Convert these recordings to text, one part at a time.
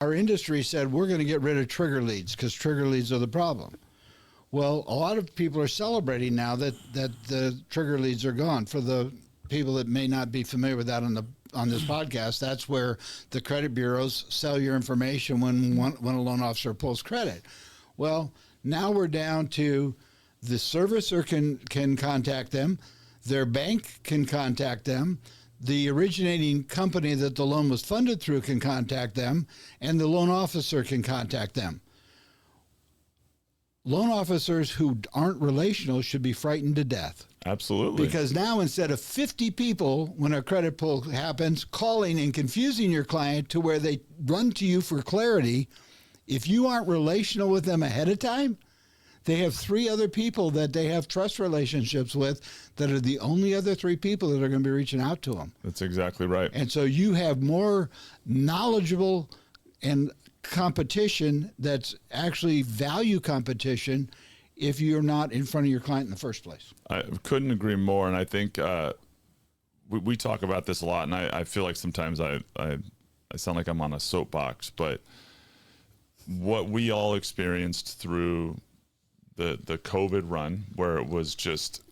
our industry said we're going to get rid of trigger leads because trigger leads are the problem. Well, a lot of people are celebrating now that the trigger leads are gone. For the people that may not be familiar with that on this podcast, that's where the credit bureaus sell your information when a loan officer pulls credit. Well, now we're down to the servicer can contact them, their bank can contact them, the originating company that the loan was funded through can contact them, and the loan officer can contact them. Loan officers who aren't relational should be frightened to death. Absolutely. Because now instead of 50 people, when a credit pull happens, calling and confusing your client to where they run to you for clarity, if you aren't relational with them ahead of time, they have 3 other people that they have trust relationships with that are the only other 3 people that are going to be reaching out to them. That's exactly right. And so you have more knowledgeable and competition that's actually value competition if you're not in front of your client in the first place. I couldn't agree more. And I think we talk about this a lot, and I feel like sometimes I sound like I'm on a soapbox, but what we all experienced through the COVID run, where it was just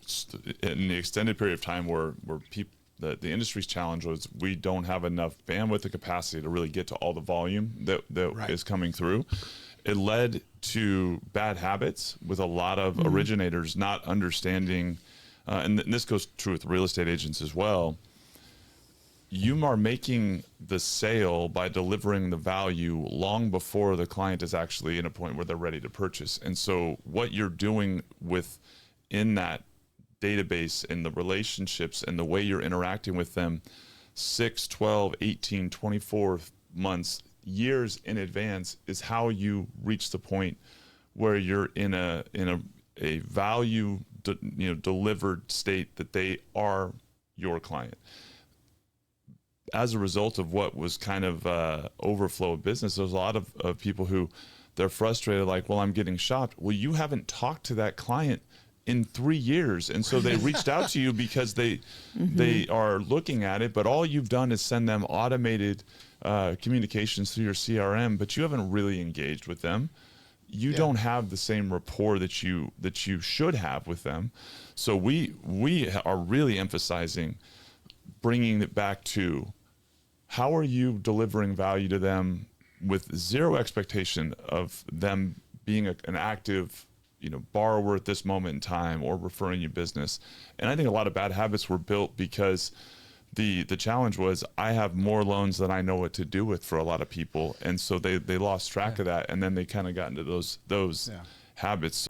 in the extended period of time where people, the industry's challenge was we don't have enough bandwidth and capacity to really get to all the volume that right. is coming through. It led to bad habits with a lot of originators not understanding, and this goes true with real estate agents as well. You are making the sale by delivering the value long before the client is actually in a point where they're ready to purchase. And so what you're doing in that database and the relationships and the way you're interacting with them 6, 12, 18, 24 months, years in advance is how you reach the point where you're in a value delivered state that they are your client. As a result of what was kind of overflow of business, there's a lot of people who they're frustrated, like, well, I'm getting shopped. Well, you haven't talked to that client in 3 years. And so they reached out to you because they are looking at it, but all you've done is send them automated communications through your CRM, but you haven't really engaged with them. You don't have the same rapport that you should have with them. So we are really emphasizing bringing it back to how are you delivering value to them with zero expectation of them being an active borrower at this moment in time or referring you business. And I think a lot of bad habits were built because the challenge was I have more loans than I know what to do with for a lot of people. And so they lost track of that. And then they kind of got into those habits.